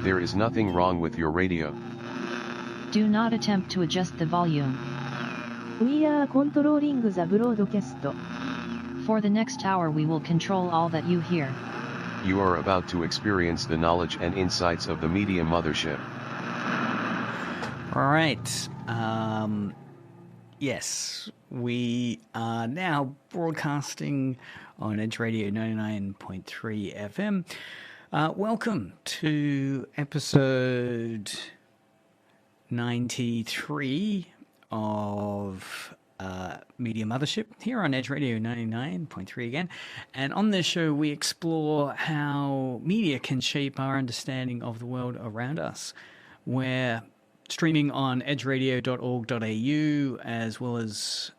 There is nothing wrong with your radio. Do not attempt to adjust the volume. We are controlling the broadcast. For the next hour we will control all that you hear. You are about to experience the knowledge and insights of the Media Mothership. All right. Yes, we are now broadcasting on Edge Radio 99.3 FM. Welcome to episode 93 of Media Mothership here on Edge Radio 99.3 again. And on this show, we explore how media can shape our understanding of the world around us. We're streaming on edgeradio.org.au as well as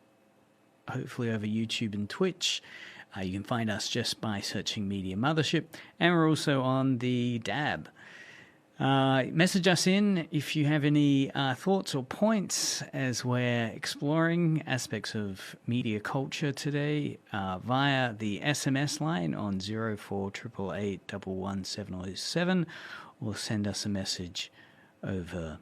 hopefully over YouTube and Twitch. You can find us just by searching Media Mothership. And we're also on the DAB. Message us in if you have any thoughts or points as we're exploring aspects of media culture today via the SMS line on 0488811707, or send us a message over,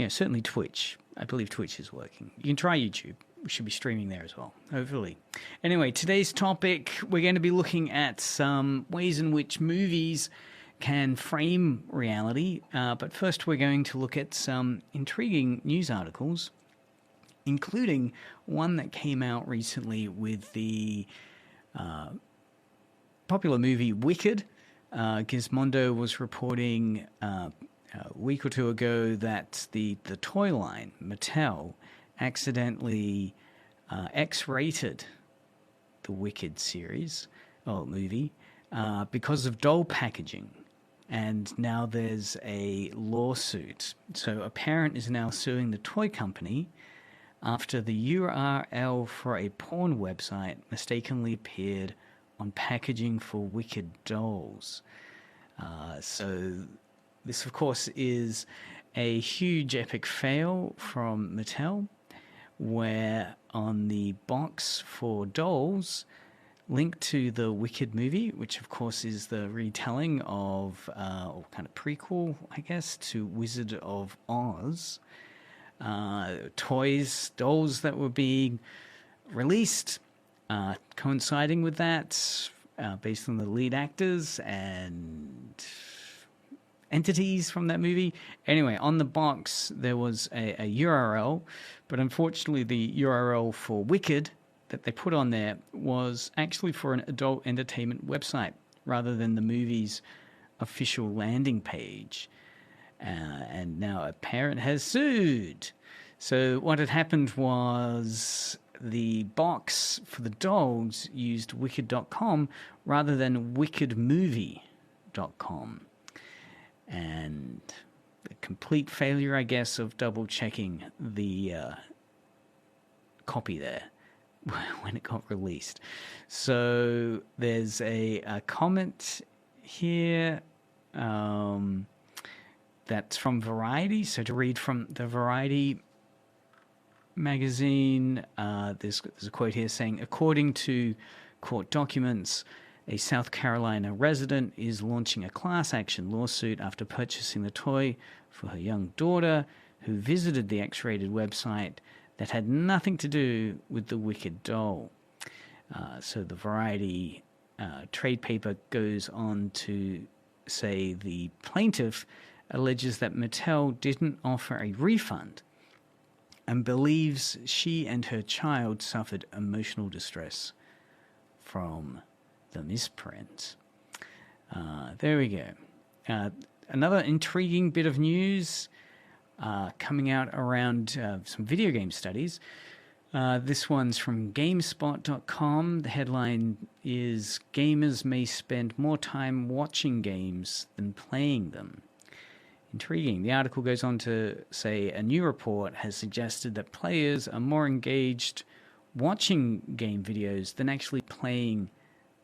certainly Twitch. I believe Twitch is working. You can try YouTube. We should be streaming there as well, hopefully. Anyway, today's topic, we're going to be looking at some ways in which movies can frame reality. But first, we're going to look at some intriguing news articles, including one that came out recently with the popular movie Wicked. Gizmondo was reporting a week or two ago that the toy line, Mattel, accidentally X-rated the Wicked series, or movie, because of doll packaging. And now there's a lawsuit. So a parent is now suing the toy company after the URL for a porn website mistakenly appeared on packaging for Wicked dolls. So this, of course, is a huge epic fail from Mattel, where on the box for dolls linked to the Wicked movie, which of course is the retelling of, or kind of prequel, I guess, to Wizard of Oz, dolls that were being released, coinciding with that, based on the lead actors and entities from that movie. Anyway, on the box there was a URL, but unfortunately the URL for Wicked that they put on there was actually for an adult entertainment website rather than the movie's official landing page. And now a parent has sued. So what had happened was the box for the dolls used wicked.com rather than wickedmovie.com. And a complete failure, I guess, of double-checking the copy there when it got released. So there's a comment here that's from Variety. So to read from the Variety magazine, there's a quote here saying, according to court documents, a South Carolina resident is launching a class action lawsuit after purchasing the toy for her young daughter, who visited the X-rated website that had nothing to do with the Wicked doll. So the Variety trade paper goes on to say the plaintiff alleges that Mattel didn't offer a refund and believes she and her child suffered emotional distress from the misprint. There we go. Another intriguing bit of news coming out around some video game studies. This one's from GameSpot.com. The headline is, gamers may spend more time watching games than playing them. Intriguing. The article goes on to say a new report has suggested that players are more engaged watching game videos than actually playing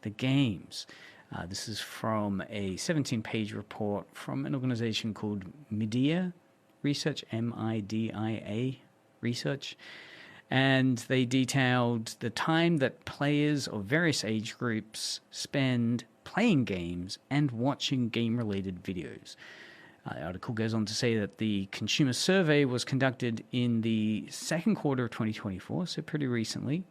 the games. This is from a 17-page report from an organization called Midia Research, M-I-D-I-A Research. And they detailed the time that players of various age groups spend playing games and watching game-related videos. The article goes on to say that the consumer survey was conducted in the second quarter of 2024, so pretty recently,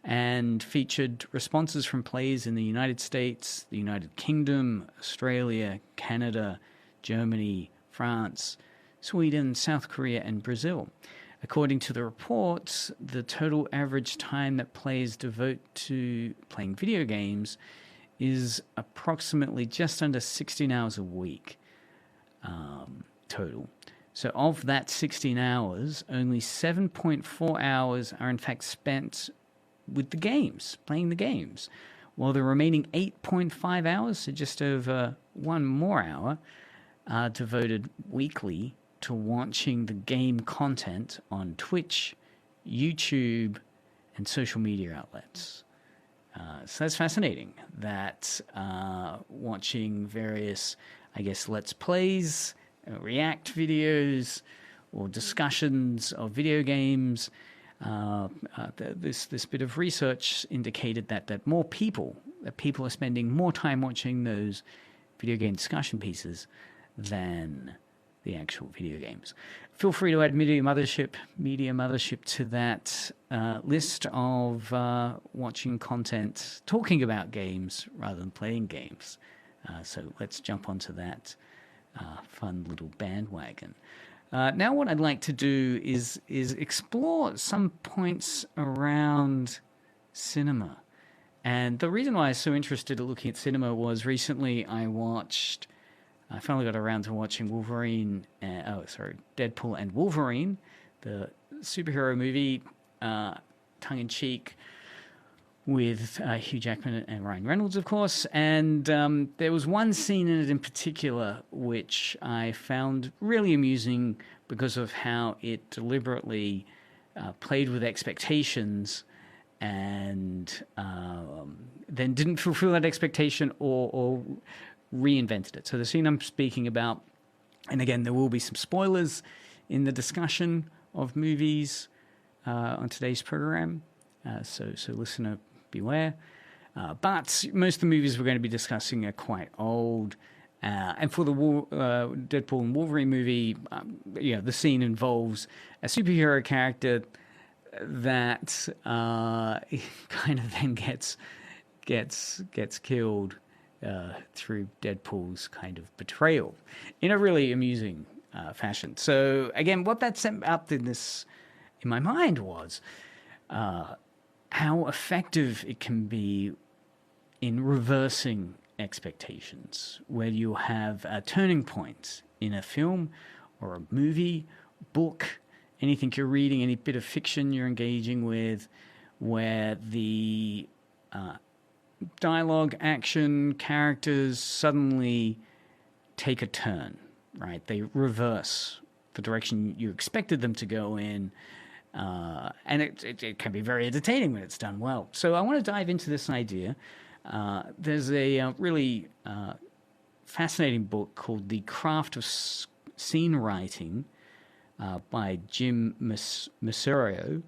and featured responses from players in the United States, the United Kingdom, Australia, Canada, Germany, France, Sweden, South Korea, and Brazil. According to the report, the total average time that players devote to playing video games is approximately just under 16 hours a week total. So of that 16 hours, only 7.4 hours are in fact spent with the games, playing the games, while the remaining 8.5 hours, so just over one more hour, are devoted weekly to watching the game content on Twitch, YouTube, and social media outlets. So that's fascinating, that watching various, I guess, Let's Plays, React videos, or discussions of video games. This bit of research indicated that more people are spending more time watching those video game discussion pieces than the actual video games. Feel free to add Media Mothership to that list of watching content, talking about games rather than playing games. So let's jump onto that fun little bandwagon. Now what I'd like to do is explore some points around cinema. And the reason why I was so interested in looking at cinema was recently I finally got around to watching Deadpool and Wolverine, the superhero movie, tongue-in-cheek, with Hugh Jackman and Ryan Reynolds, of course. And there was one scene in it in particular which I found really amusing because of how it deliberately played with expectations and then didn't fulfill that expectation or reinvented it. So the scene I'm speaking about, and again, there will be some spoilers in the discussion of movies on today's program, so listener beware. But most of the movies we're going to be discussing are quite old. And for the Deadpool and Wolverine movie, the scene involves a superhero character that kind of then gets killed through Deadpool's kind of betrayal in a really amusing fashion. So again, what that set up in my mind was how effective it can be in reversing expectations, where you have a turning point in a film or a movie, book, anything you're reading, any bit of fiction you're engaging with, where the dialogue, action, characters suddenly take a turn, right? They reverse the direction you expected them to go in, and it can be very entertaining when it's done well. So I want to dive into this idea. There's a really fascinating book called The Craft of Scene Writing by Jim Mercurio,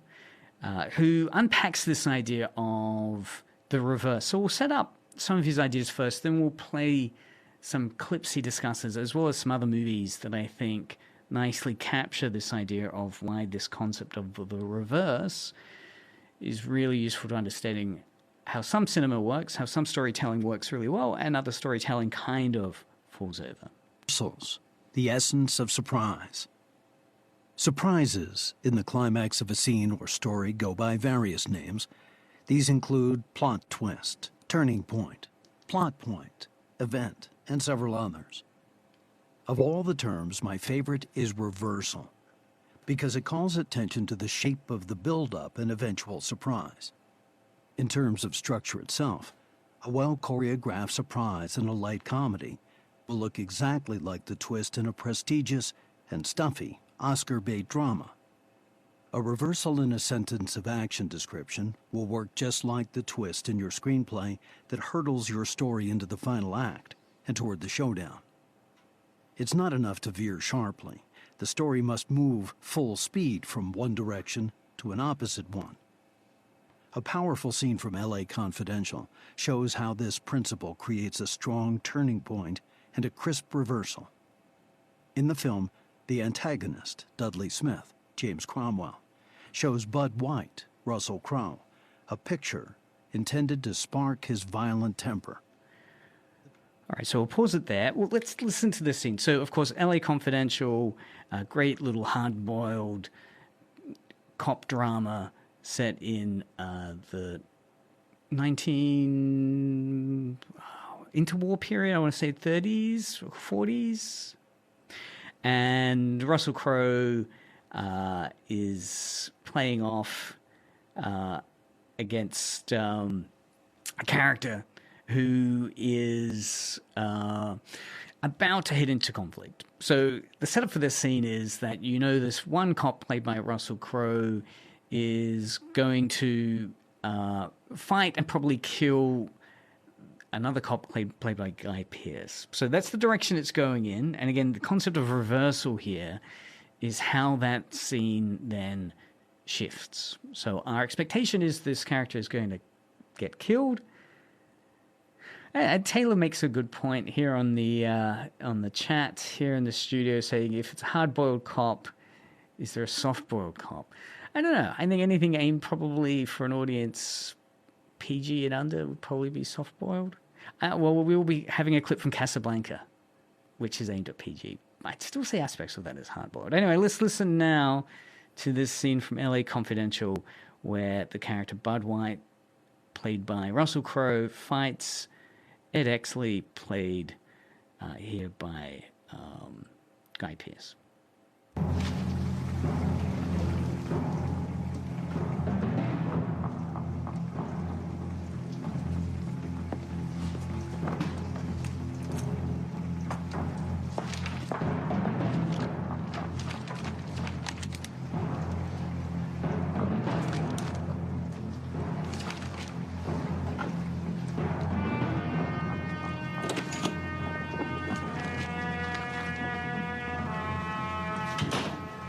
who unpacks this idea of the reverse. So we'll set up some of his ideas first, then we'll play some clips he discusses, as well as some other movies that I think nicely capture this idea of why this concept of the reverse is really useful to understanding how some cinema works, how some storytelling works really well, and other storytelling kind of falls over. The essence of surprise. Surprises in the climax of a scene or story go by various names. These include plot twist, turning point, plot point, event, and several others. Of all the terms, my favorite is reversal, because it calls attention to the shape of the buildup and eventual surprise. In terms of structure itself, a well-choreographed surprise in a light comedy will look exactly like the twist in a prestigious and stuffy Oscar-bait drama. A reversal in a sentence of action description will work just like the twist in your screenplay that hurdles your story into the final act and toward the showdown. It's not enough to veer sharply. The story must move full speed from one direction to an opposite one. A powerful scene from LA Confidential shows how this principle creates a strong turning point and a crisp reversal. In the film, the antagonist, Dudley Smith, James Cromwell, shows Bud White, Russell Crowe, a picture intended to spark his violent temper. All right, so we'll pause it there. Well, let's listen to this scene. So, of course, LA Confidential, a great little hard-boiled cop drama set in the interwar period, I want to say 30s, 40s. And Russell Crowe is playing off against a character who is about to head into conflict. So the setup for this scene is that this one cop played by Russell Crowe is going to fight and probably kill another cop played by Guy Pearce. So that's the direction it's going in. And again, the concept of reversal here is how that scene then shifts. So our expectation is this character is going to get killed. Taylor makes a good point here on the chat here in the studio, saying if it's a hard-boiled cop, is there a soft-boiled cop? I don't know. I think anything aimed probably for an audience PG and under would probably be soft-boiled. Well, we will be having a clip from Casablanca, which is aimed at PG. I'd still say aspects of that as hard-boiled. Anyway, let's listen now to this scene from LA Confidential where the character Bud White, played by Russell Crowe, fights Ed Exley, played here by Guy Pearce.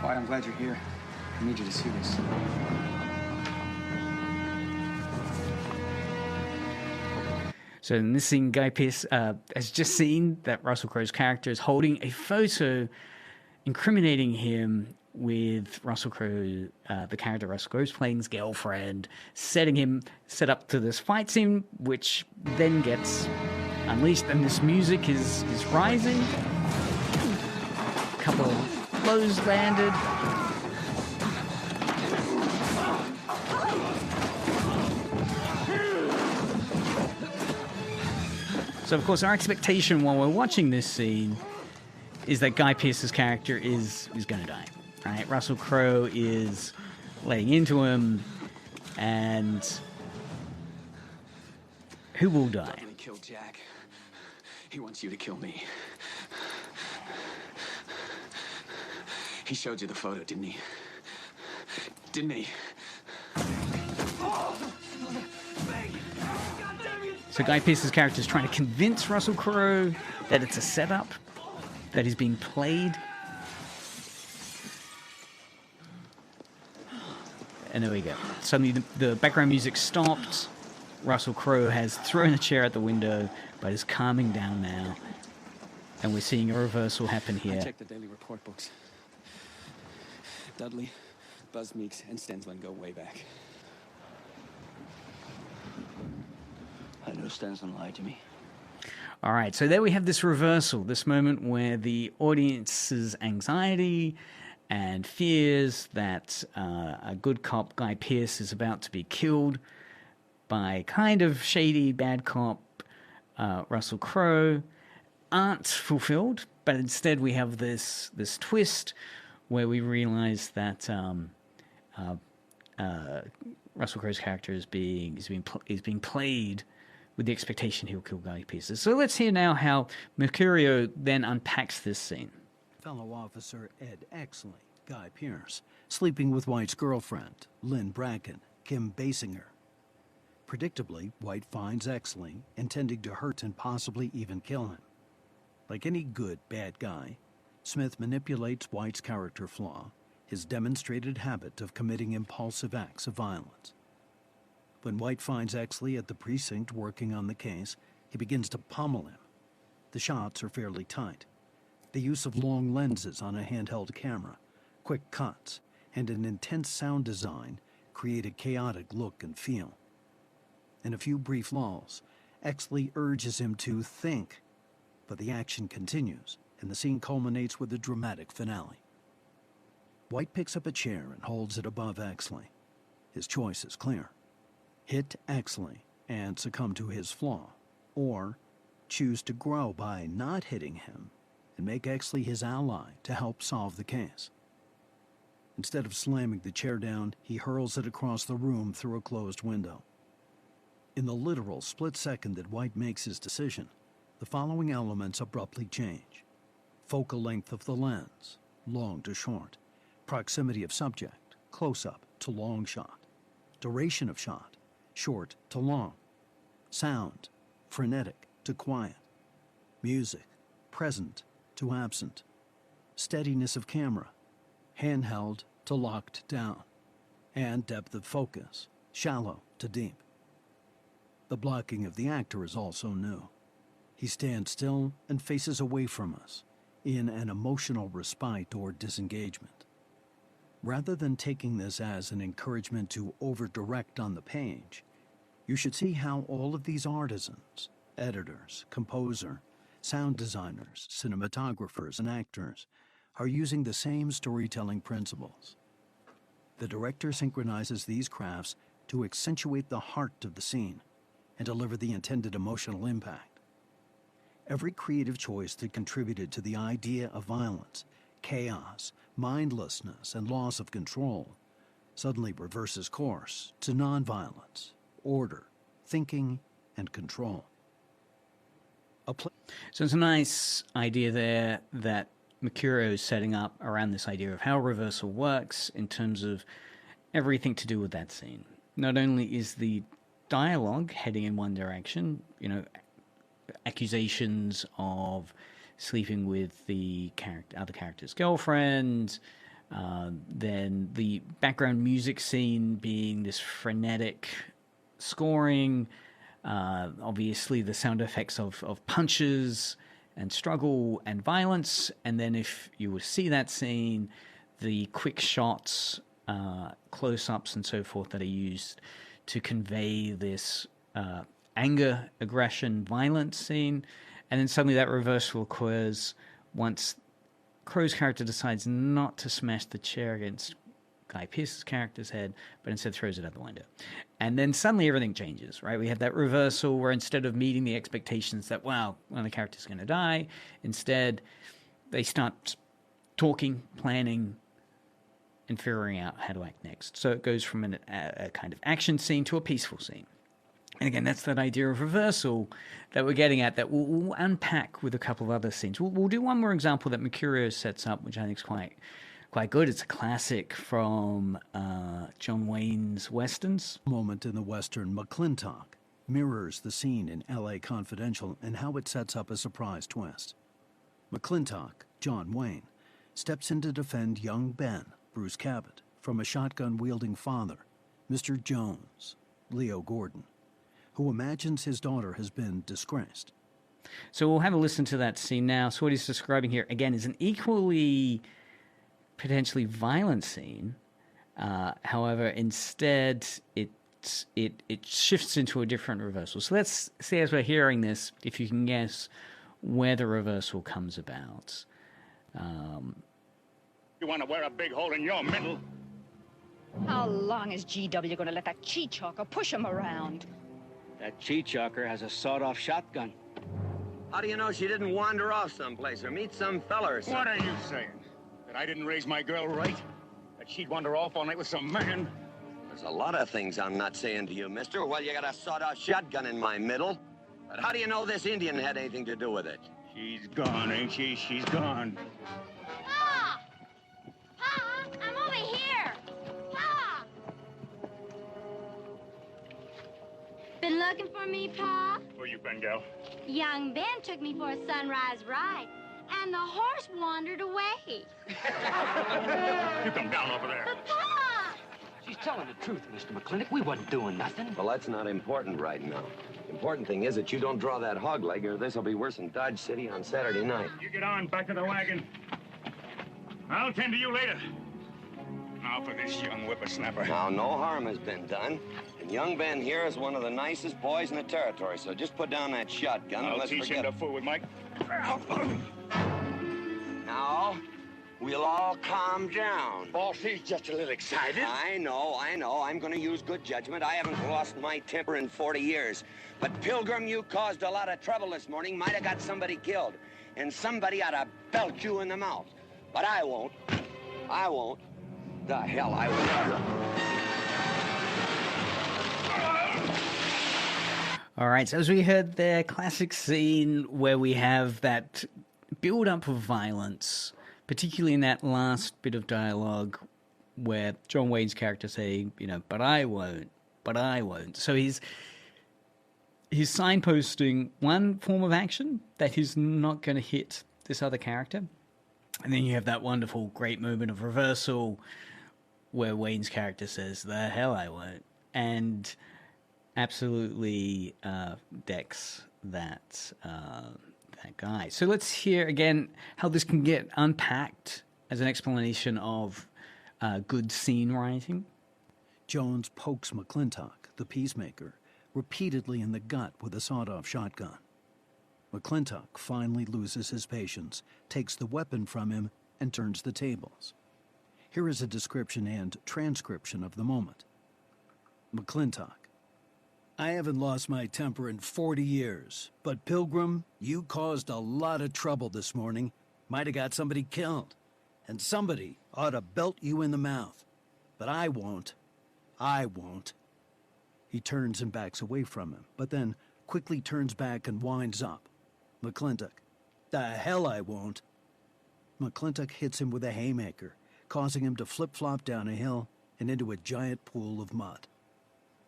I'm glad you're here. I need you to see this. So in this scene, Guy Pearce has just seen that Russell Crowe's character is holding a photo incriminating him with Russell Crowe, the character Russell Crowe's playing his girlfriend, set up to this fight scene, which then gets unleashed, and this music is rising. A couple of blows landed. So, of course, our expectation while we're watching this scene is that Guy Pearce's character is going to die, right? Russell Crowe is laying into him, and who will die? He killed Jack. He wants you to kill me. He showed you the photo, didn't he? Didn't he? So Guy Pearce's character is trying to convince Russell Crowe that it's a setup, that he's being played. And there we go. Suddenly the background music stopped. Russell Crowe has thrown a chair out the window, but is calming down now. And we're seeing a reversal happen here. I checked the daily report books. Dudley, Buzz Meeks, and Stensland go way back. I know Stensland lied to me. All right, so there we have this reversal, this moment where the audience's anxiety and fears that a good cop, Guy Pearce, is about to be killed by kind of shady bad cop Russell Crowe aren't fulfilled, but instead we have this twist where we realize that Russell Crowe's character is being played with the expectation he'll kill Guy Pearce. So let's hear now how Mercurio then unpacks this scene. Fellow officer Ed Exley, Guy Pearce, sleeping with White's girlfriend, Lynn Bracken, Kim Basinger. Predictably, White finds Exley, intending to hurt and possibly even kill him. Like any good bad guy, Smith manipulates White's character flaw, his demonstrated habit of committing impulsive acts of violence. When White finds Exley at the precinct working on the case, he begins to pummel him. The shots are fairly tight. The use of long lenses on a handheld camera, quick cuts, and an intense sound design create a chaotic look and feel. In a few brief lulls, Exley urges him to think, but the action continues, and the scene culminates with a dramatic finale. White picks up a chair and holds it above Exley. His choice is clear. Hit Exley and succumb to his flaw, or choose to grow by not hitting him and make Exley his ally to help solve the case. Instead of slamming the chair down, he hurls it across the room through a closed window. In the literal split second that White makes his decision, the following elements abruptly change. Focal length of the lens, long to short. Proximity of subject, close-up to long shot. Duration of shot, short to long. Sound, frenetic to quiet. Music, present to absent. Steadiness of camera, handheld to locked down. And depth of focus, shallow to deep. The blocking of the actor is also new. He stands still and faces away from us, in an emotional respite or disengagement. Rather than taking this as an encouragement to over-direct on the page, you should see how all of these artisans, editors, composer, sound designers, cinematographers, and actors are using the same storytelling principles. The director synchronizes these crafts to accentuate the heart of the scene and deliver the intended emotional impact. Every creative choice that contributed to the idea of violence, chaos, mindlessness, and loss of control suddenly reverses course to nonviolence, order, thinking, and control. So it's a nice idea there that Mercurio is setting up around this idea of how reversal works in terms of everything to do with that scene. Not only is the dialogue heading in one direction, accusations of sleeping with the other character's girlfriend, then the background music scene being this frenetic scoring, obviously the sound effects of punches and struggle and violence, and then if you would see that scene, the quick shots, close-ups and so forth that are used to convey this anger, aggression, violence scene, and then suddenly that reversal occurs once Crow's character decides not to smash the chair against Guy Pearce's character's head, but instead throws it out the window. And then suddenly everything changes, right? We have that reversal where instead of meeting the expectations that, wow, one of the characters is going to die, instead they start talking, planning, and figuring out how to act next. So it goes from a kind of action scene to a peaceful scene. And again, that's that idea of reversal that we're getting at that we'll unpack with a couple of other scenes. We'll do one more example that Mercurio sets up, which I think is quite good. It's a classic from John Wayne's Westerns. Moment in the Western McClintock mirrors the scene in L.A. Confidential and how it sets up a surprise twist. McClintock, John Wayne, steps in to defend young Ben, Bruce Cabot, from a shotgun-wielding father, Mr. Jones, Leo Gordon, who imagines his daughter has been disgraced. So we'll have a listen to that scene now. So what he's describing here, again, is an equally potentially violent scene. However, instead, it shifts into a different reversal. So let's see, as we're hearing this, if you can guess where the reversal comes about. You want to wear a big hole in your middle? How long is GW going to let that cheat-chalker push him around? That cheat-chalker has a sawed-off shotgun. How do you know she didn't wander off someplace or meet some fella or something? What are you saying? That I didn't raise my girl right? That she'd wander off all night with some man? There's a lot of things I'm not saying to you, mister. Well, you got a sawed-off shotgun in my middle. But how do you know this Indian had anything to do with it? She's gone, ain't she? She's gone. Pa! Pa! I'm over here! Pa! Been looking for me, Pa? Where you been, gal? Young Ben took me for a sunrise ride, and the horse wandered away. You come down over there. But, Pa! She's telling the truth, Mr. McClintock. We wasn't doing nothing. Well, that's not important right now. Important thing is that you don't draw that hog leg, or this'll be worse than Dodge City on Saturday night. You get on, back to the wagon. I'll tend to you later. Now for this young whippersnapper. Now, no harm has been done. And young Ben here is one of the nicest boys in the territory, so just put down that shotgun and I'll let's teach forget him to fool with Mike. Now, we'll all calm down. Boss, he's just a little excited. I know. I'm going to use good judgment. I haven't lost my temper in 40 years. But, Pilgrim, you caused a lot of trouble this morning. Might have got somebody killed. And somebody ought to belt you in the mouth. But I won't. I won't. The hell I won't. All right, so as we heard there, classic scene where we have that build-up of violence, particularly in that last bit of dialogue where John Wayne's character saying, but I won't, but I won't. So he's signposting one form of action that he's not going to hit this other character. And then you have that wonderful, great moment of reversal where Wayne's character says, the hell I won't. And absolutely decks that guy. So let's hear again how this can get unpacked as an explanation of good scene writing. Jones pokes McClintock, the peacemaker, repeatedly in the gut with a sawed-off shotgun. McClintock finally loses his patience, takes the weapon from him, and turns the tables. Here is a description and transcription of the moment. McClintock: I haven't lost my temper in 40 years, but Pilgrim, you caused a lot of trouble this morning. Might have got somebody killed. And somebody ought to belt you in the mouth. But I won't. I won't. He turns and backs away from him, but then quickly turns back and winds up. McClintock: the hell I won't. McClintock hits him with a haymaker, causing him to flip-flop down a hill and into a giant pool of mud.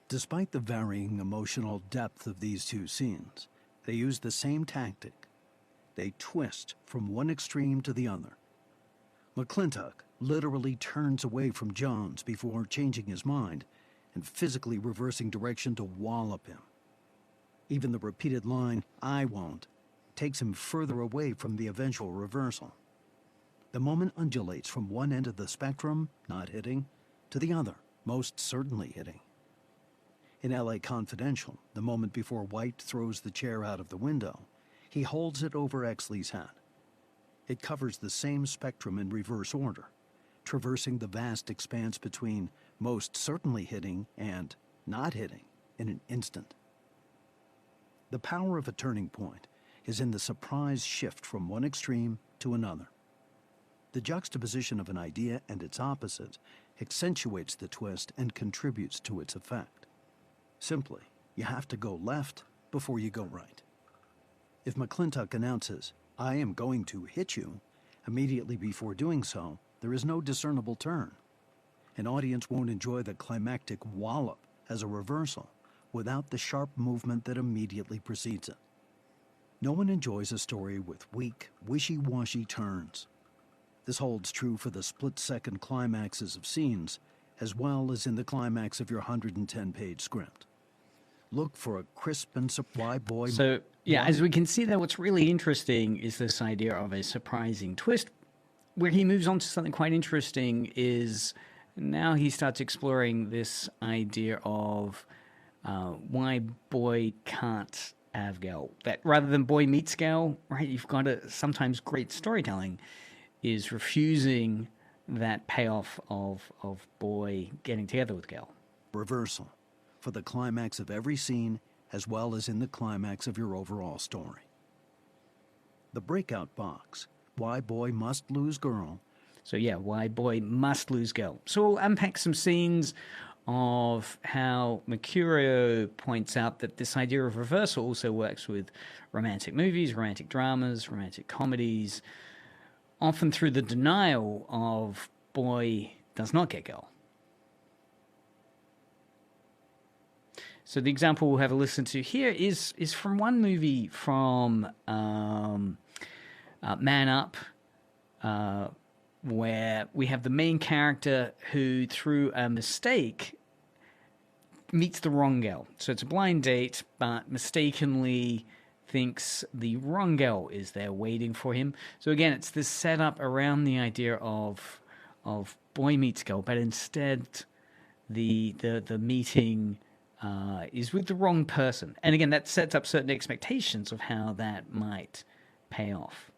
Despite the varying emotional depth of these two scenes, they use the same tactic. They twist from one extreme to the other. McClintock literally turns away from Jones before changing his mind and physically reversing direction to wallop him. Even the repeated line, I won't, takes him further away from the eventual reversal. The moment undulates from one end of the spectrum, not hitting, to the other, most certainly hitting. In L.A. Confidential, the moment before White throws the chair out of the window, he holds it over Exley's head. It covers the same spectrum in reverse order, traversing the vast expanse between most certainly hitting and not hitting in an instant. The power of a turning point is in the surprise shift from one extreme to another. The juxtaposition of an idea and its opposite accentuates the twist and contributes to its effect. Simply, you have to go left before you go right. If McClintock announces, I am going to hit you, immediately before doing so, there is no discernible turn. An audience won't enjoy the climactic wallop as a reversal without the sharp movement that immediately precedes it. No one enjoys a story with weak, wishy-washy turns. This holds true for the split-second climaxes of scenes, as well as in the climax of your 110-page script. Look for a crisp and supply boy. So, yeah, as we can see there, what's really interesting is this idea of a surprising twist. Where he moves on to something quite interesting is now he starts exploring this idea of why boy can't have gal. That rather than boy meets gal, right, you've got to, sometimes great storytelling is refusing that payoff of boy getting together with gal. Reversal for the climax of every scene as well as in the climax of your overall story. The breakout box, why boy must lose girl. So yeah, why boy must lose girl. So we'll unpack some scenes of how Mercurio points out that this idea of reversal also works with romantic movies, romantic dramas, romantic comedies, often through the denial of boy does not get girl. So the example we'll have a listen to here is from one movie from Man Up, where we have the main character who, through a mistake, meets the wrong girl. So it's a blind date, but mistakenly thinks the wrong girl is there waiting for him. So again, it's this setup around the idea of boy meets girl, but instead the meeting is with the wrong person. And again, that sets up certain expectations of how that might pay off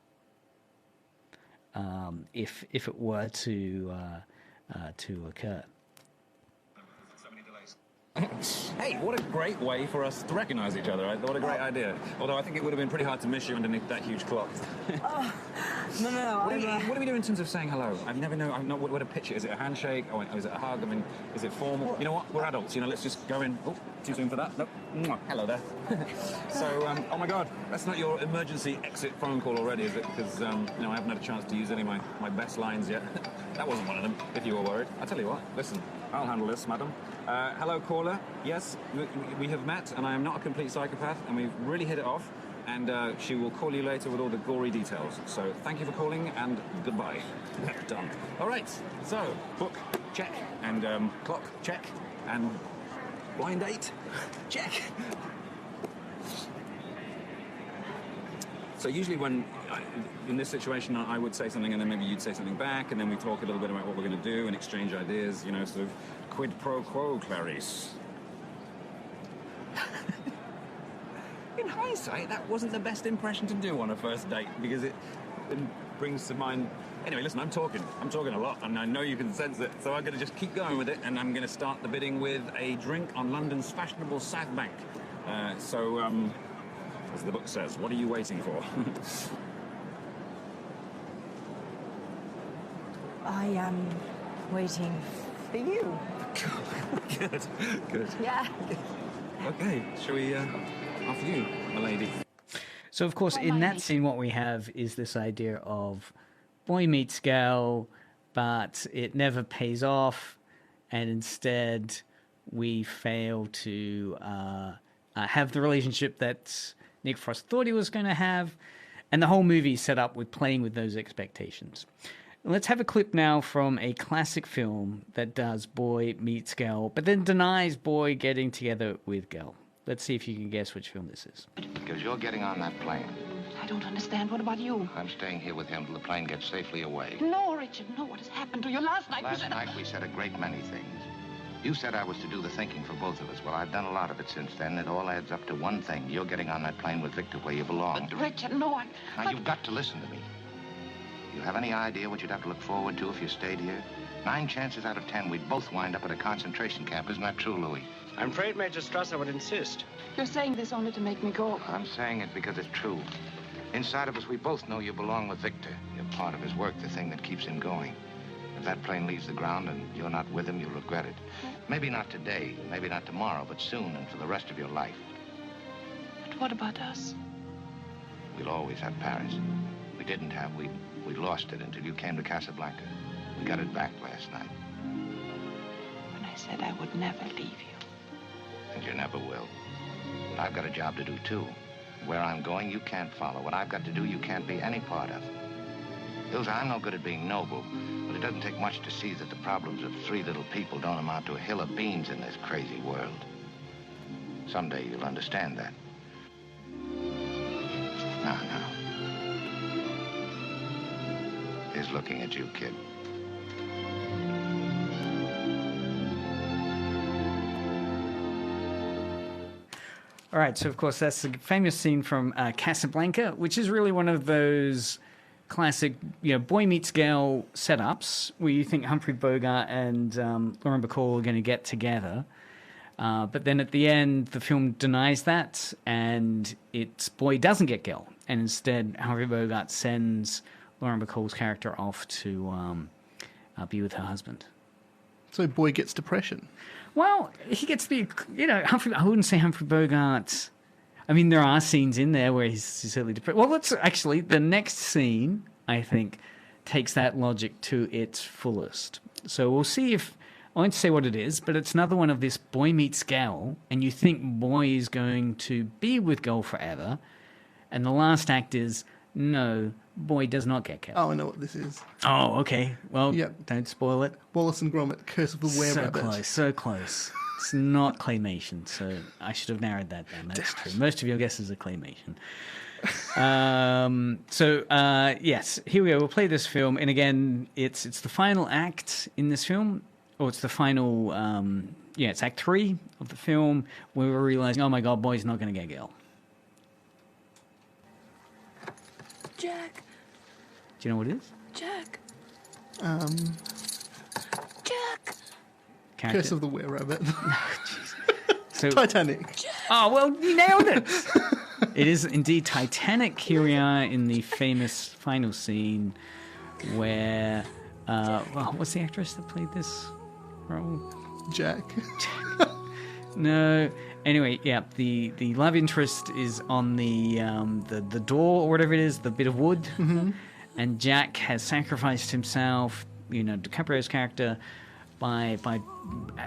if it were to occur. Hey, what a great way for us to recognize each other. What a great idea. Although I think it would have been pretty hard to miss you underneath that huge clock. No. What do we do in terms of saying hello? I never know. I'm not what to picture. Is it a handshake? Or is it a hug? I mean, is it formal? You know what? We're adults. Let's just go in. Oh, too soon for that? Nope. Mwah. Hello there. So, oh my God, that's not your emergency exit phone call already, is it? Because, I haven't had a chance to use any of my best lines yet. That wasn't one of them, if you were worried. I'll tell you what. Listen, I'll handle this, madam. Hello, caller. Yes, we have met, and I am not a complete psychopath, and we've really hit it off. And she will call you later with all the gory details. So thank you for calling, and goodbye. Done. All right. So book, check, and clock, check, and blind date, check. So usually when, in this situation, I would say something and then maybe you'd say something back, and then we talk a little bit about what we're going to do and exchange ideas, sort of quid pro quo, Clarice. In hindsight, that wasn't the best impression to do on a first date, because it brings to mind... Anyway, listen, I'm talking a lot, and I know you can sense it, so I'm going to just keep going with it, and I'm going to start the bidding with a drink on London's fashionable South Bank. As the book says, what are you waiting for? I am waiting for you. Good. Yeah. Okay, shall we, off you, my lady. So, of course, in that scene, what we have is this idea of boy meets girl, but it never pays off, and instead we fail to have the relationship that Nick Frost thought he was going to have, and the whole movie is set up with playing with those expectations. Let's have a clip now from a classic film that does boy meets girl, but then denies boy getting together with girl. Let's see if you can guess which film this is. Because you're getting on that plane. I don't understand. What about you? I'm staying here with him till the plane gets safely away. No, Richard, no. What has happened to you? Last night we said a great many things. You said I was to do the thinking for both of us. Well, I've done a lot of it since then. It all adds up to one thing. You're getting on that plane with Victor where you belong. But, Richard, no, Now, you've got to listen to me. You have any idea what you'd have to look forward to if you stayed here? 9 chances out of 10, we'd both wind up at a concentration camp. Isn't that true, Louis? I'm afraid Major Strasser would insist. You're saying this only to make me go. I'm saying it because it's true. Inside of us, we both know you belong with Victor. You're part of his work, the thing that keeps him going. If that plane leaves the ground and you're not with him, you'll regret it. Maybe not today, maybe not tomorrow, but soon and for the rest of your life. But what about us? We'll always have Paris. We didn't have, we lost it until you came to Casablanca. We got it back last night. When I said I would never leave you. And you never will. But I've got a job to do, too. Where I'm going, you can't follow. What I've got to do, you can't be any part of. Ilsa, I'm no good at being noble, but it doesn't take much to see that the problems of 3 little people don't amount to a hill of beans in this crazy world. Someday you'll understand that. Now. Here's looking at you, kid. All right, so of course that's the famous scene from Casablanca, which is really one of those classic, boy meets girl setups where you think Humphrey Bogart and Lauren Bacall are going to get together. But then at the end, the film denies that, and it's boy doesn't get girl. And instead, Humphrey Bogart sends Lauren Bacall's character off to be with her husband. So boy gets depression. Well, he gets I wouldn't say Humphrey Bogart. I mean, there are scenes in there where he's certainly depressed. Well, let's actually, the next scene, I think, takes that logic to its fullest. So we'll see if, I won't say what it is, but it's another one of this boy meets girl, and you think boy is going to be with girl forever, and the last act is No, boy does not get killed. Oh, I know what this is. Oh, okay. Well, Yep. don't spoil it. Wallace and Gromit, Curse of the Were-Rabbit. So close. It's not claymation, so I should have narrowed that down. That's true. Most of your guesses are claymation. Yes, here we go. We'll play this film, and again, it's the final act in this film, or it's the final. It's Act 3 of the film, where we're realizing, oh my God, boy's not going to get girl. Jack. Do you know what it is? Jack. Jack. Character? Curse of the Were-Rabbit. So, Titanic. Oh, well, you nailed it. It is indeed Titanic. Here we are in the famous final scene where, what's the actress that played this role? Jack. No. Anyway, yeah, the love interest is on the door or whatever it is, the bit of wood, Mm-hmm. and Jack has sacrificed himself, DiCaprio's character, by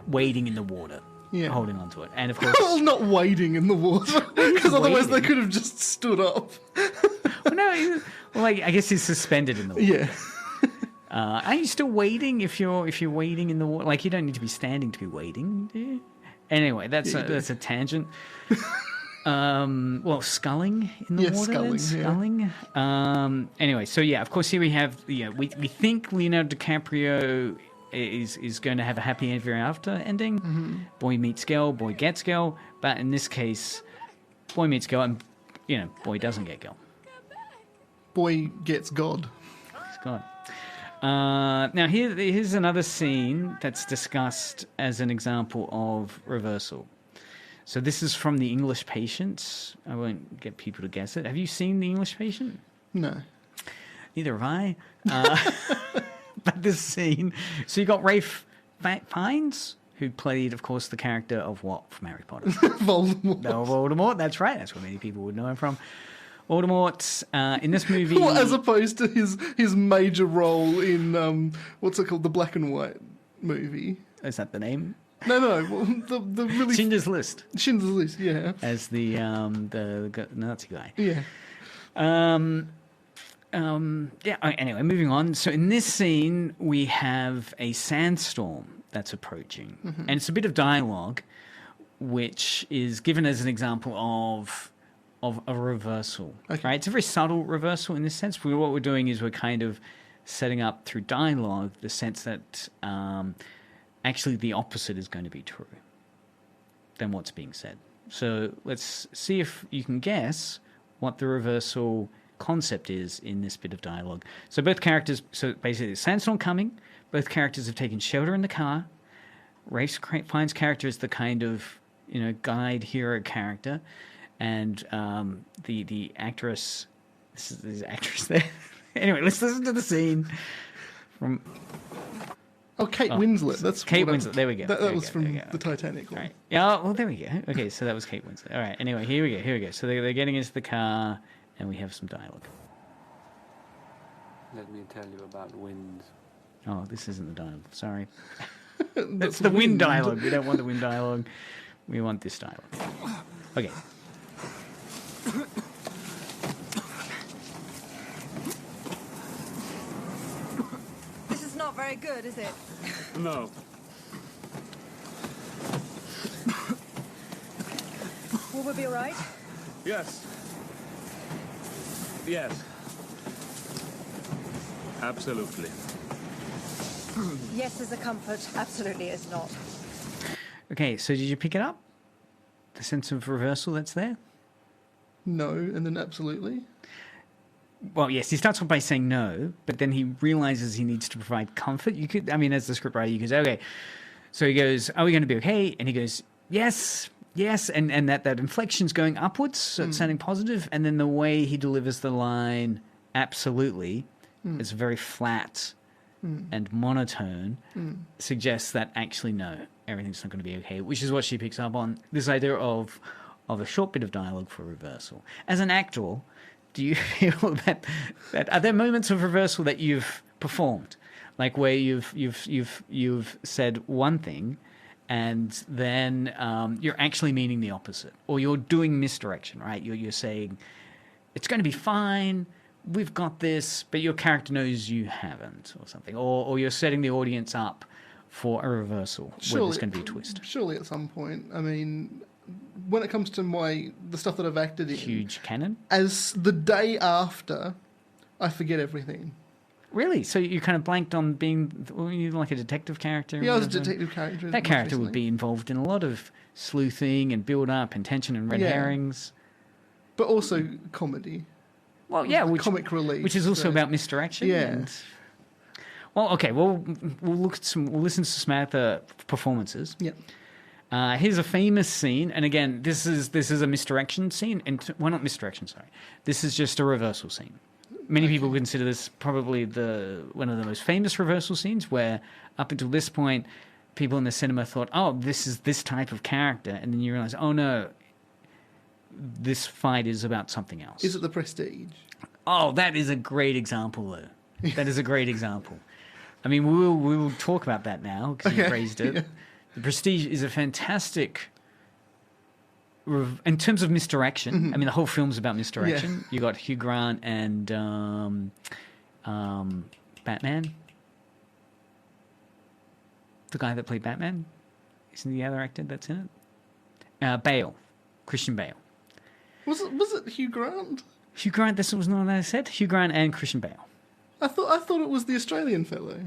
wading in the water. Yeah. Holding onto it. And of course... Well, not wading in the water, because otherwise they could have just stood up. I guess he's suspended in the water. Yeah. Are you still wading if you're wading in the water? Like, you don't need to be standing to be wading, do you? Anyway, that's a tangent. Sculling in the water. Sculling. Anyway, so yeah, of course, here we have we think Leonardo DiCaprio is going to have a happy ever after ending. Mm-hmm. Boy meets girl, boy gets girl. But in this case, boy meets girl, and boy doesn't get girl. Boy gets God. It's God. Now here's another scene that's discussed as an example of reversal. So this is from The English Patient. I won't get people to guess it. Have you seen The English Patient? No. Neither have I. But this scene... So you got Ralph Fiennes, who played, of course, the character of what from Harry Potter? Voldemort. No, Voldemort, that's right. That's where many people would know him from. Voldemort, in this movie... Well, as opposed to his major role in, what's it called, the black and white movie. Is that the name? No, the really... Schindler's List. Schindler's List, yeah. As the Nazi guy. Yeah. Anyway, moving on. So in this scene, we have a sandstorm that's approaching. Mm-hmm. And it's a bit of dialogue, which is given as an example of a reversal. Okay. Right? It's a very subtle reversal in this sense. What we're doing is we're kind of setting up through dialogue the sense that actually the opposite is going to be true than what's being said. So let's see if you can guess what the reversal concept is in this bit of dialogue. So both characters, so basically sandstorm coming, both characters have taken shelter in the car. Ralph Fiennes' character is the kind of, guide hero character, and the actress, this is the actress there. Anyway, let's listen to the scene from... Oh, Kate Winslet. That's Kate Winslet. There we go. That was from the Titanic one. Right. Yeah, well, there we go. Okay, so that was Kate Winslet. All right, anyway, here we go. So they're getting into the car, and we have some dialogue. Let me tell you about wind. Oh, this isn't the dialogue. Sorry. That's the wind dialogue. We don't want the wind dialogue. We want this dialogue. Okay. This is not very good, is it? No. Will we be all right? Yes. Yes. Absolutely. Yes is a comfort. Absolutely is not. Okay, so did you pick it up? The sense of reversal that's there? No, and then absolutely. Well, yes, he starts off by saying no, but then he realizes he needs to provide comfort. You could, as the scriptwriter, you could say, okay. So he goes, are we going to be okay? And he goes, yes, and that inflection's going upwards, so it's sounding positive, and then the way he delivers the line, absolutely, is very flat and monotone, suggests that actually no, everything's not going to be okay, which is what she picks up on, this idea of a short bit of dialogue for reversal. As an actor, do you feel that are there moments of reversal that you've performed, like where you've said one thing and then you're actually meaning the opposite, or you're doing misdirection, right? You're saying it's going to be fine we've got this, but your character knows you haven't, or something, or you're setting the audience up for a reversal where there's going to be a twist. Surely at some point. I mean, when it comes to the stuff that I've acted in, huge canon. As the day after, I forget everything. Really? So you kind of blanked on being like a detective character? Yeah, I was a detective character. That character would be involved in a lot of sleuthing and build-up and tension and red herrings. But also comedy. Well, yeah. Comic relief. Which is also about misdirection. Yeah. Well, okay, we'll listen to some other performances. Yeah. Here's a famous scene, and again, this is a misdirection scene, well, not misdirection, sorry. This is just a reversal scene. Many people consider this probably one of the most famous reversal scenes, where up until this point, people in the cinema thought, oh, this is this type of character, and then you realize, oh no, this fight is about something else. Is it The Prestige? Oh, that is a great example, though. That is a great example. I mean, we will talk about that now, because you've raised it. Yeah. The Prestige is a fantastic... In terms of misdirection, I mean, the whole film's about misdirection. Yeah. You got Hugh Grant and Batman. The guy that played Batman. Isn't the other actor that's in it? Bale. Christian Bale. Was it Hugh Grant? Hugh Grant, this was not what I said. Hugh Grant and Christian Bale. I thought it was the Australian fellow.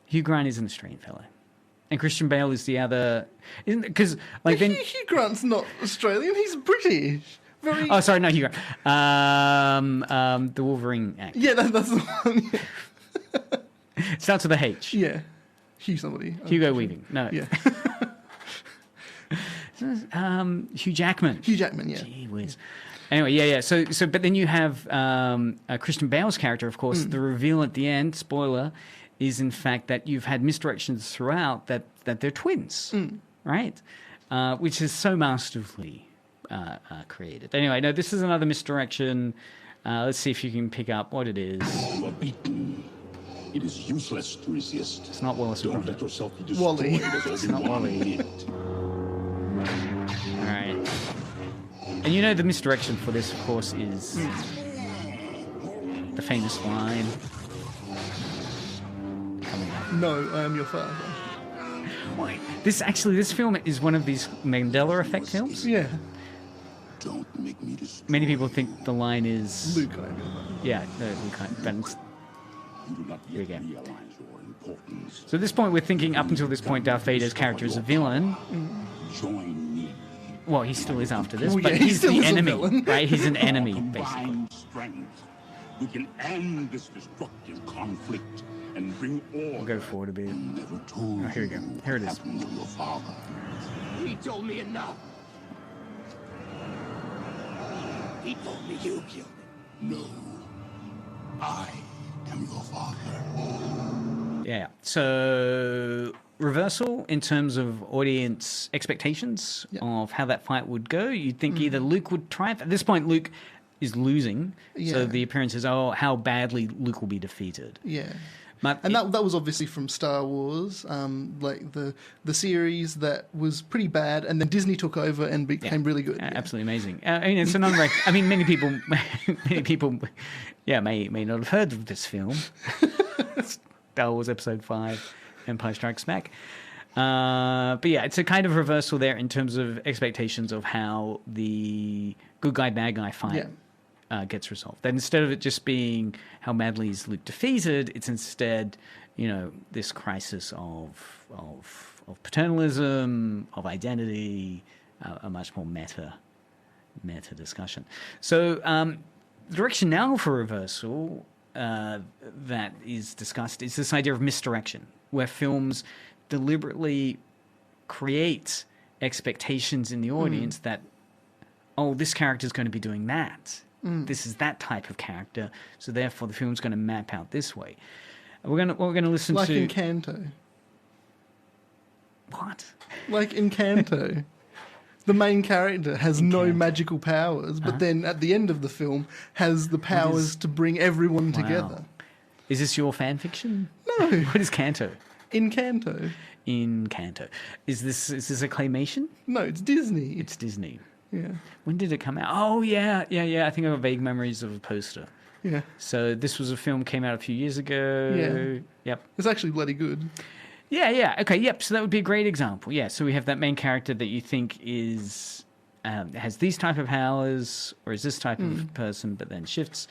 Hugh Grant is an Australian fellow. And Christian Bale is the other, isn't it? Because like then Hugh Grant's not Australian; he's British. Very. Oh, sorry, no, Hugh Grant. The Wolverine actor. Yeah, that's the one. Yeah. Starts with a H. Yeah, Hugh somebody. Hugo Weaving. No. Yeah. Hugh Jackman. Hugh Jackman. Yeah. Gee whiz. Anyway, yeah. So, but then you have Christian Bale's character, of course. The reveal at the end, spoiler, is in fact that you've had misdirections throughout that they're twins, right? Which is so masterfully created. Anyway, no, this is another misdirection. Let's see if you can pick up what it is. You are beaten. It is useless to resist. It's not Wallace. Don't let yourself be destroyed. Wally. It's not Wally. All right. And you know the misdirection for this, of course, is the famous line. No, I am your father. Wait, this film is one of these Mandela effect films. Yeah. Don't make me destroy. Many people think the line is Luke, I am your father. Yeah, no, Luke, but it's... You do not Here we go. realize your importance. So at this point, we're thinking up until this point, Darth Vader's character is a villain. Join me. Well, he still is after this, Well, but yeah, he he's still the is a enemy, villain. right? He's an enemy, basically. Combined strength. We can end this destructive conflict and bring order. We'll go forward a bit. Never told Here we go. Here it is. happened to your father. He told me enough. He told me you killed him. No. I am your father. Yeah. So reversal in terms of audience expectations of how that fight would go. You'd think either Luke would triumph. At this point, Luke is losing. Yeah. So the appearance is, oh, how badly Luke will be defeated. Yeah. But And that was obviously from Star Wars, like the series that was pretty bad, and then Disney took over and became really good. Absolutely amazing. I mean, it's an unranked. I mean, many people, may not have heard of this film. Star Wars Episode 5, Empire Strikes Back. But yeah, it's a kind of reversal there in terms of expectations of how the good guy, bad guy fight gets resolved. That instead of it just being how madly is Luke defeated, it's instead, this crisis of paternalism, of identity, a much more meta discussion. So the direction now for reversal that is discussed is this idea of misdirection, where films deliberately create expectations in the audience that, oh, this character is going to be doing that. This is that type of character, so therefore the film's going to map out this way. We're going to listen like to in Canto. What? Like in Canto. The main character has no magical powers, but then at the end of the film has the powers to bring everyone together. Is this your fan fiction? No. What is Canto? In Canto. In Canto. Is this a claymation? No, it's Disney. It's Disney. Yeah. When did it come out? Oh, yeah. I think I have vague memories of a poster. Yeah. So this was a film came out a few years ago. Yeah. Yep. It's actually bloody good. Yeah. Okay, yep. So that would be a great example. Yeah. So we have that main character that you think is has these type of powers or is this type of person, but then shifts.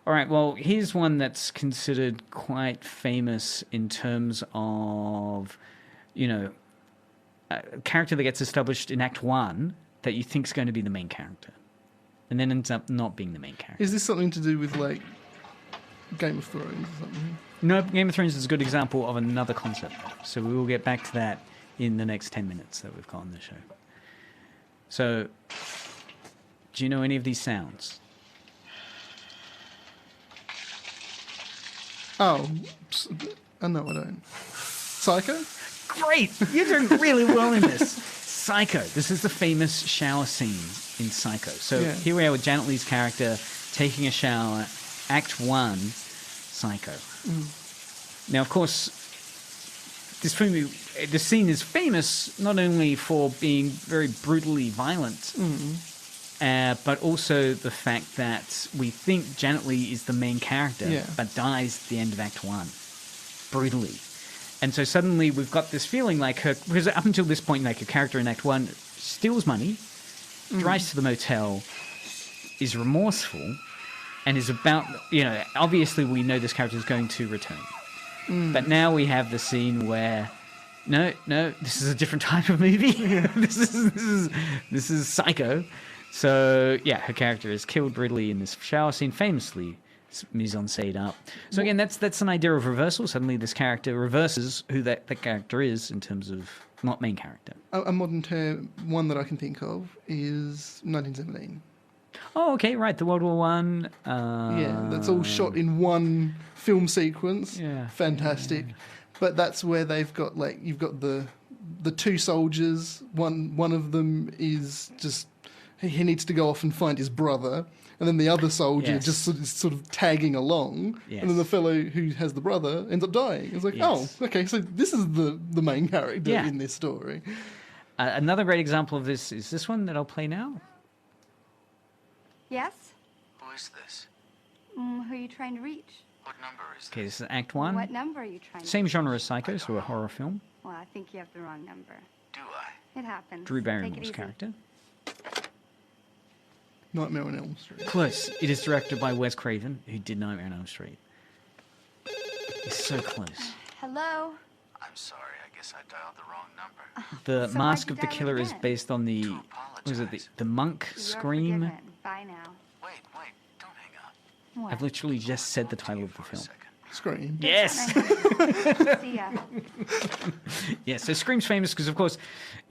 All right, well, here's one that's considered quite famous in terms of, a character that gets established in Act 1 that you think is going to be the main character, and then ends up not being the main character. Is this something to do with, like, Game of Thrones or something? No, Game of Thrones is a good example of another concept. So we will get back to that in the next 10 minutes that we've got on the show. So, do you know any of these sounds? Oh, no, I don't. Psycho? Great! You're doing really well in this. Psycho. This is the famous shower scene in Psycho. So here we are with Janet Leigh's character taking a shower, Act 1, Psycho. Now, of course, this scene is famous not only for being very brutally violent, but also the fact that we think Janet Leigh is the main character, but dies at the end of Act 1, brutally. And so suddenly we've got this feeling like because up until this point, like her character in Act 1 steals money, drives to the motel, is remorseful, and is about, obviously we know this character is going to return. But now we have the scene where, no, this is a different type of movie. This is Psycho. So, her character is killed brutally in this shower scene, famously mise-en-scène up. So again, that's an idea of reversal. Suddenly this character reverses who that character is in terms of not main character. A modern term, one that I can think of, is 1917. Oh, okay, right, the World War One. That's all shot in one film sequence. Yeah. Fantastic. Yeah. But that's where they've got, like, you've got the two soldiers. One of them is just, he needs to go off and find his brother. And then the other soldier just sort of tagging along. Yes. And then the fellow who has the brother ends up dying. It's like, oh, okay, so this is the main character in this story. Another great example of this is this one that I'll play now. Yes? Who is this? Who are you trying to reach? What number is this? Okay, this is Act 1. What number are you trying to Same reach? genre as Psycho, so a horror film. Well, I think you have the wrong number. Do I? It happens. Drew Barrymore's character. Nightmare on Elm Street. Close. It is directed by Wes Craven, who did Nightmare on Elm Street. It's so close. Hello? I'm sorry, I guess I dialed the wrong number. The So Mask why'd of you the dial Killer it is again? based on the the Monk You're Scream. forgiven. Bye now. Wait, don't hang up. What? I've literally just said the title of the film. Scream. Yes. See ya. Yeah, so Scream's famous because, of course,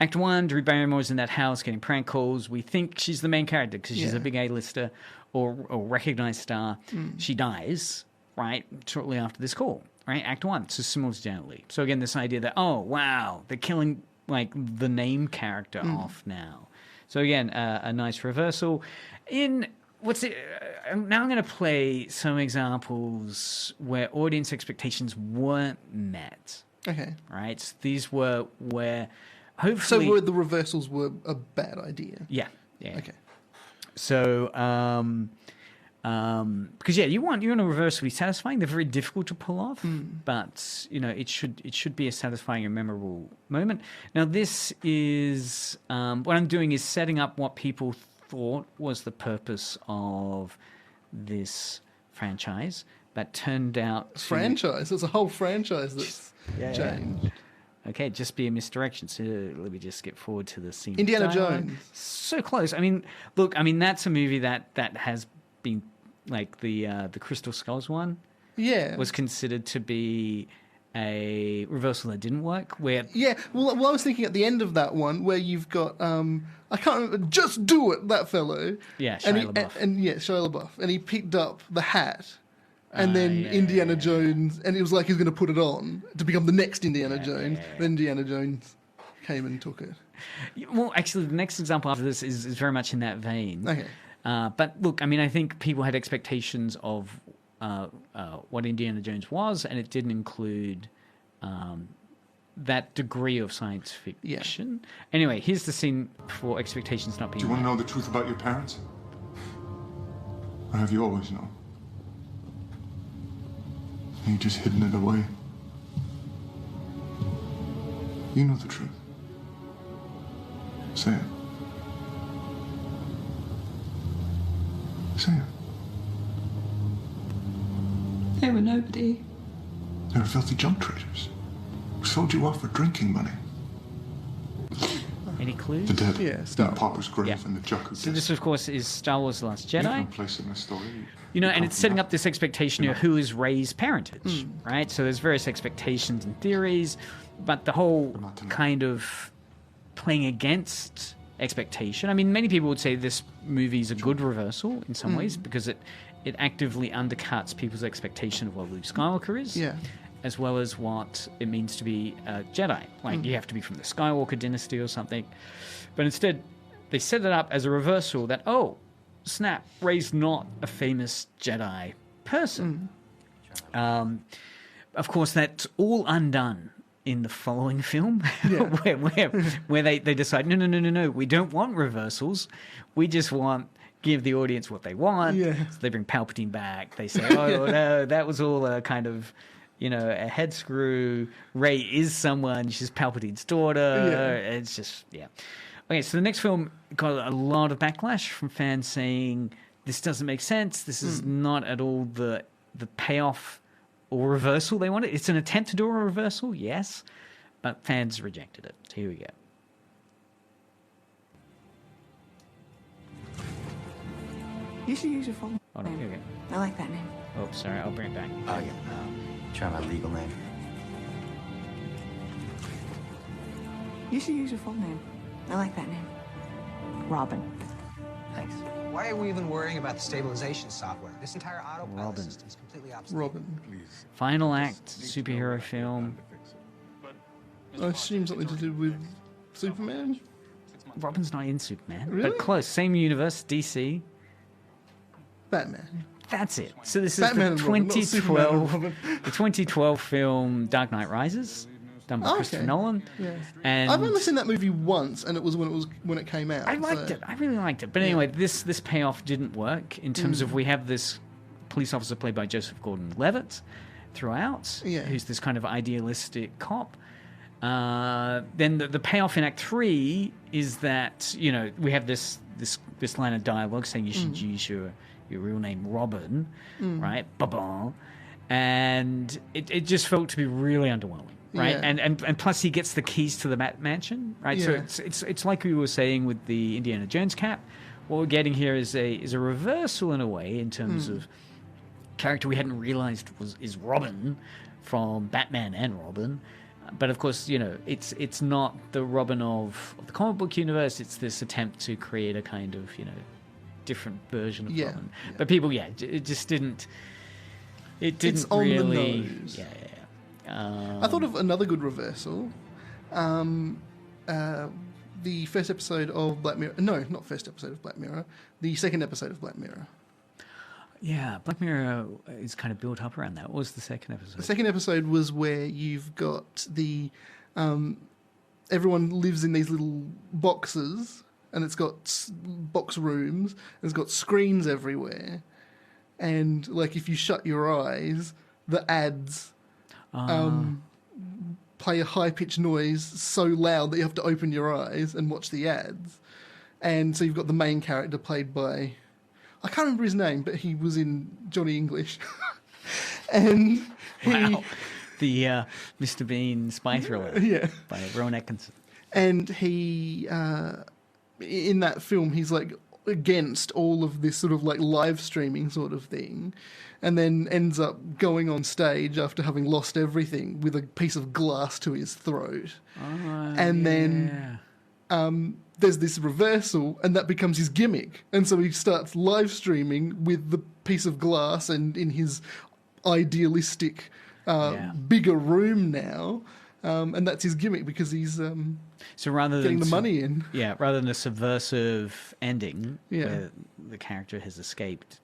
Act 1, Drew Barrymore's in that house getting prank calls. We think she's the main character because she's a big A-lister or recognized star. She dies, right, shortly after this call, right? Act 1, so similar to Janet Leigh. So again, this idea that, oh, wow, they're killing, like, the name character off now. So again, a nice reversal. Now I'm going to play some examples where audience expectations weren't met. Okay. Right? So these were where hopefully... So where the reversals were a bad idea? Yeah. Okay. So, because you want a reversal to be satisfying. They're very difficult to pull off, but it should be a satisfying and memorable moment. Now, this is what I'm doing is setting up what people thought was the purpose of this franchise, but turned out to... Franchise? There's a whole franchise that's changed. Okay, just be a misdirection. So let me just skip forward to the scene. Indiana Jones. So close. I mean, look, that's a movie that has been, like, the Crystal Skulls one. Yeah. Was considered to be a reversal that didn't work. Well, I was thinking at the end of that one where you've got I can't remember, Just Do It, that fellow. Yeah, Shia LaBeouf. Shia LaBeouf, and he picked up the hat, and then Indiana Jones, and it was like he was going to put it on to become the next Indiana Jones. Then Indiana Jones came and took it. Well, actually, the next example after this is very much in that vein. Okay. But look, I think people had expectations of what Indiana Jones was, and it didn't include that degree of science fiction. Anyway, here's the scene for expectations not being Do you want met. to know the truth about your parents? Or have you always known? And you just hidden it away? You know the truth. Say it. Say it. They were nobody. They were filthy junk traders who sold you off for drinking money. Any clues? The dead. Yeah, Star Popper's grave and the Jakku. So this, of course, is Star Wars: The Last Jedi. No place in the story. You know, and it's setting up this expectation of who is Rey's parentage, right? So there's various expectations and theories, but the whole kind of playing against expectation. I mean, many people would say this movie is a good reversal in some ways because it actively undercuts people's expectation of what Luke Skywalker is. Yeah. As well as what it means to be a Jedi. Like, you have to be from the Skywalker dynasty or something. But instead, they set it up as a reversal that, oh, snap, Rey's not a famous Jedi person. Of course, that's all undone in the following film, where they decide, no, we don't want reversals. We just want give the audience what they want. So they bring Palpatine back. They say, oh, no, that was all a kind of... a head screw. Rey is someone. She's Palpatine's daughter. It's just, Okay, so the next film got a lot of backlash from fans saying, this doesn't make sense. This is not at all the payoff or reversal they wanted. It's an attempt to do a reversal, yes, but fans rejected it. So here we go. You should use your full name. Hold on, here we go. I like that name. Oh, sorry, I'll bring it back. Oh, yeah. Try my legal name. You should use your full name. I like that name. Robin. Thanks. Why are we even worrying about the stabilization software? This entire autopilot system is completely obsolete. Robin. Please. Final act, superhero film. I assume something to do with Superman? Robin's not in Superman. Really? But close. Same universe, DC. Batman. That's it. So this is Batman the and Robin, not Superman and 2012, Robin. the 2012 film Dark Knight Rises, done by Christopher Nolan. Yeah. And I've only seen that movie once, and it was when it came out. I liked it. I really liked it. But anyway, this payoff didn't work in terms of we have this police officer played by Joseph Gordon-Levitt throughout, who's this kind of idealistic cop. Then the payoff in Act 3 is that we have this line of dialogue saying you should use your real name Robin, right? Ba-ba. And it just felt to be really underwhelming, right? Yeah. And plus he gets the keys to the mansion, right? Yeah. So it's like we were saying with the Indiana Jones cap. What we're getting here is a reversal in a way in terms of character we hadn't realized is Robin from Batman and Robin. But of course, it's not the Robin of the comic book universe. It's this attempt to create a kind of, different version of Robin. Yeah. But people, it just didn't. It didn't it's on really. The nose. Yeah. I thought of another good reversal. The first episode of Black Mirror. No, not first episode of Black Mirror. The second episode of Black Mirror. Yeah, Black Mirror is kind of built up around that. What was the second episode? The second episode was where you've got the everyone lives in these little boxes, and it's got box rooms, and it's got screens everywhere, and like if you shut your eyes, the ads play a high-pitched noise so loud that you have to open your eyes and watch the ads. And so you've got the main character played by... I can't remember his name, but he was in Johnny English. And wow. The Mr. Bean spy thriller by Rowan Atkinson. And he, in that film, he's like against all of this sort of like live streaming sort of thing, and then ends up going on stage after having lost everything with a piece of glass to his throat. And then there's this reversal, and that becomes his gimmick. And so he starts live streaming with the piece of glass and in his idealistic, bigger room now. And that's his gimmick because he's so rather getting than the money in. Yeah, rather than a subversive ending where the character has escaped,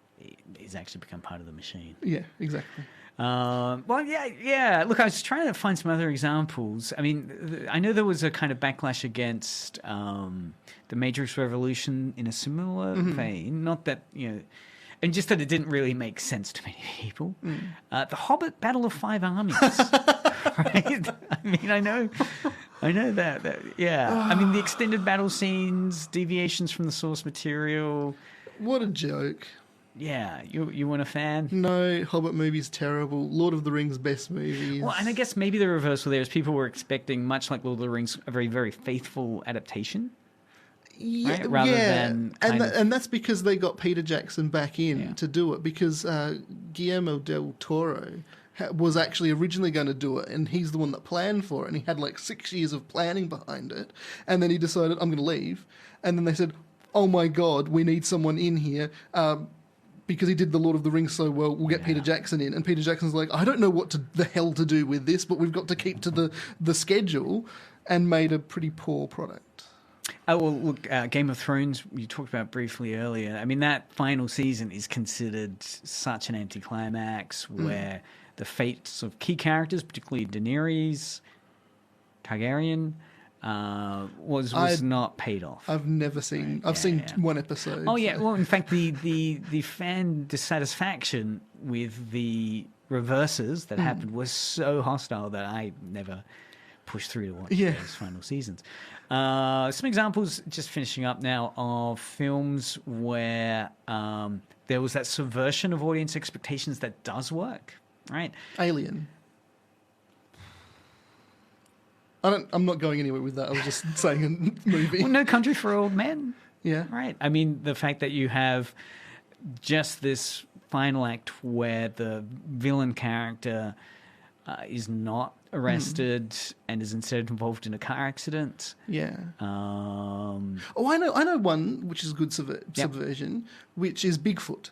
he's actually become part of the machine. Yeah, exactly. Well, yeah. Look, I was trying to find some other examples. I mean, I know there was a kind of backlash against the Matrix Revolution in a similar vein. Not that, and just that it didn't really make sense to many people. The Hobbit Battle of Five Armies. Right? I mean, I know that. Yeah. I mean, the extended battle scenes, deviations from the source material. What a joke. Yeah, you weren't a fan? No, Hobbit movie's terrible. Lord of the Rings, best movies. Well, and I guess maybe the reversal there is people were expecting, much like Lord of the Rings, a very, very faithful adaptation. Yeah, right? Rather than and that's because they got Peter Jackson back in to do it, because Guillermo del Toro was actually originally going to do it, and he's the one that planned for it, and he had like 6 years of planning behind it, and then he decided, I'm going to leave, and then they said, oh my God, we need someone in here, because he did the Lord of the Rings so well, we'll get Peter Jackson in. And Peter Jackson's like, I don't know what the hell to do with this, but we've got to keep to the schedule, and made a pretty poor product. Oh, well, look, Game of Thrones, you talked about briefly earlier. I mean, that final season is considered such an anticlimax where the fates of key characters, particularly Daenerys Targaryen, was not paid off. I've never seen. I've seen one episode. Oh yeah. Well, in fact, the fan dissatisfaction with the reverses that happened was so hostile that I never pushed through to watch those final seasons. Some examples, just finishing up now, of films where there was that subversion of audience expectations that does work. Right. Alien. I'm not going anywhere with that. I was just saying a movie. Well, No Country for Old Men. Yeah. Right. I mean, the fact that you have just this final act where the villain character is not arrested and is instead involved in a car accident. Yeah. I know one which is good subversion, which is Bigfoot.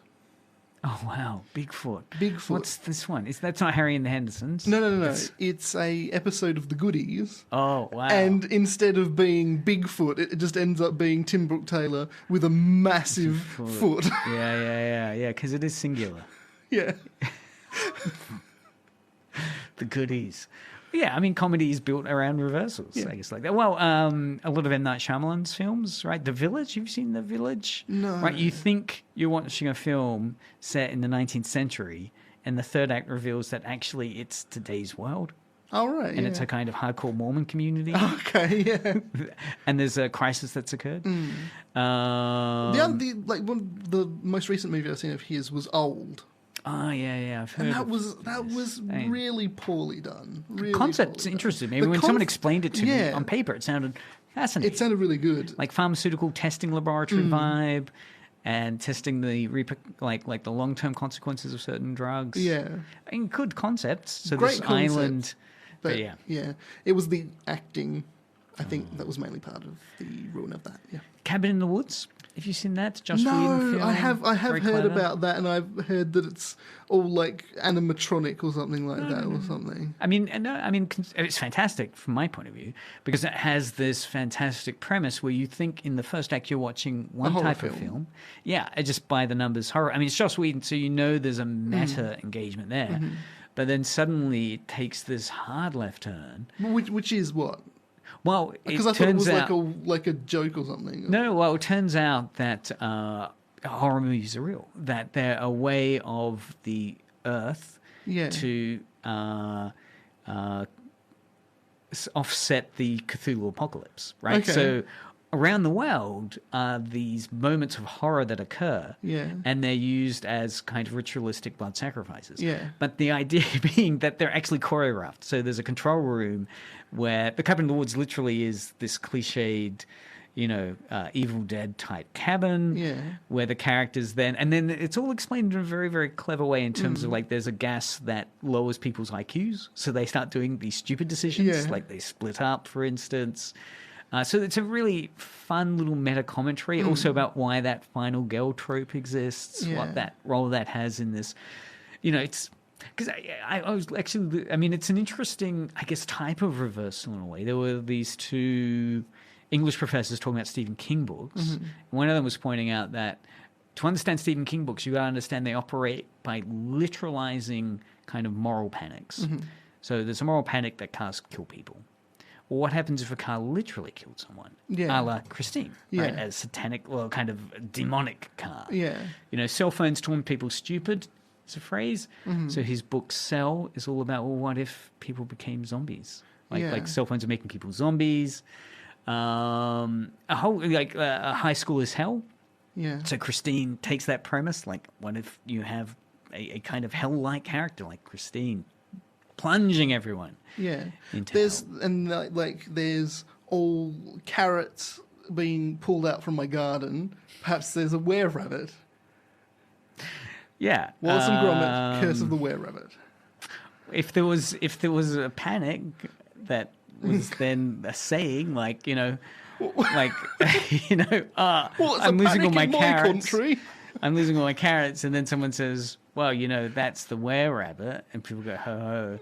Oh wow, Bigfoot. What's this one? That's not Harry and the Hendersons. No. It's a episode of The Goodies. Oh wow! And instead of being Bigfoot, it just ends up being Tim Brooke Taylor with a massive foot. Yeah. Because it is singular. Yeah. The Goodies. Yeah, I mean, comedy is built around reversals, I guess, like that. Well, a lot of M. Night Shyamalan's films, right? The Village, you've seen The Village? No. Right, you think you're watching a film set in the 19th century, and the third act reveals that actually it's today's world. Oh, right, and it's a kind of hardcore Mormon community. Okay, yeah. And there's a crisis that's occurred. The most recent movie I've seen of his was Old. Oh, yeah, I've heard. And that was really poorly done. Really concept's interesting. Maybe when someone explained it to me on paper, it sounded fascinating. It sounded really good. Like pharmaceutical testing laboratory vibe, and testing the like the long-term consequences of certain drugs. Yeah. I mean, good concepts. So Great this concept, island, but yeah. Yeah. It was the acting, I think, that was mainly part of the ruin of that. Yeah. Cabin in the Woods. Have you seen that? Joss Whedon film? I have Very heard clever. about that, and I've heard that it's all like animatronic or something like that, or something. I mean, it's fantastic from my point of view because it has this fantastic premise where you think in the first act you're watching one type of film. Yeah, just by the numbers horror. I mean, it's Joss Whedon, so you know there's a meta engagement there, but then suddenly it takes this hard left turn. Which is what? Well, because I thought it was like a joke or something. No, well, it turns out that horror movies are real. That they're a way of the Earth to offset the Cthulhu apocalypse, right? Okay. So around the world are these moments of horror that occur, and they're used as kind of ritualistic blood sacrifices. Yeah. But the idea being that they're actually choreographed. So there's a control room where the Cabin in the Woods literally is this cliched, Evil Dead type cabin, where the characters and then it's all explained in a very, very clever way in terms of like there's a gas that lowers people's IQs, so they start doing these stupid decisions, like they split up, for instance. So it's a really fun little meta commentary, also about why that final girl trope exists, what that role that has in this. It's because I was actually, I mean, it's an interesting, I guess, type of reversal in a way. There were these two English professors talking about Stephen King books. One of them was pointing out that to understand Stephen King books, you got to understand they operate by literalizing kind of moral panics. Mhm. So there's a moral panic that cars kill people. Well, what happens if a car literally killed someone? Yeah. A la Christine, right? A satanic, well, kind of demonic car. Yeah. You know, cell phones turn people stupid, is a phrase. Mhm. So his book Cell is all about, well, what if people became zombies? Like cell phones are making people zombies. A whole, a high school is hell. Yeah. So Christine takes that premise, like, what if you have a kind of hell-like character like Christine, plunging everyone. Yeah. Into There's there's all carrots being pulled out from my garden. Perhaps there's a were-rabbit. Yeah. Wallace and Gromit, Curse of the Were-Rabbit. If there was a panic that was then a saying, like, I'm losing all my carrots. I'm losing all my carrots, and then someone says, well, that's the were-rabbit, and people go, ho, ho.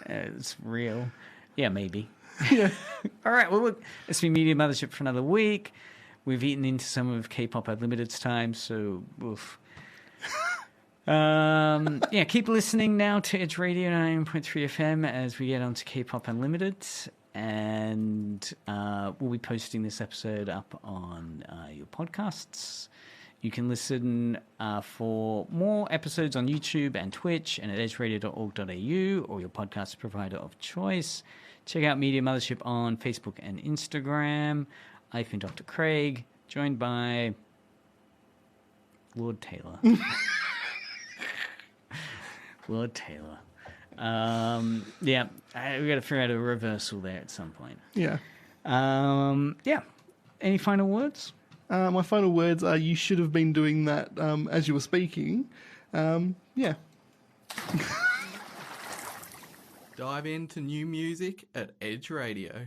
It's real. Yeah, maybe. Yeah. All right, well, look, it's been Media Mothership for another week. We've eaten into some of K-Pop Unlimited's time, so oof. Keep listening now to Edge Radio 9.3 FM as we get on to K-Pop Unlimited, and we'll be posting this episode up on your podcasts. You can listen for more episodes on YouTube and Twitch and at edgeradio.org.au or your podcast provider of choice. Check out Media Mothership on Facebook and Instagram. I've been Dr. Craig, joined by Lord Taylor. Lord Taylor. We got to figure out a reversal there at some point. Yeah. Any final words? My final words are: you should have been doing that as you were speaking. Yeah. Dive into new music at Edge Radio.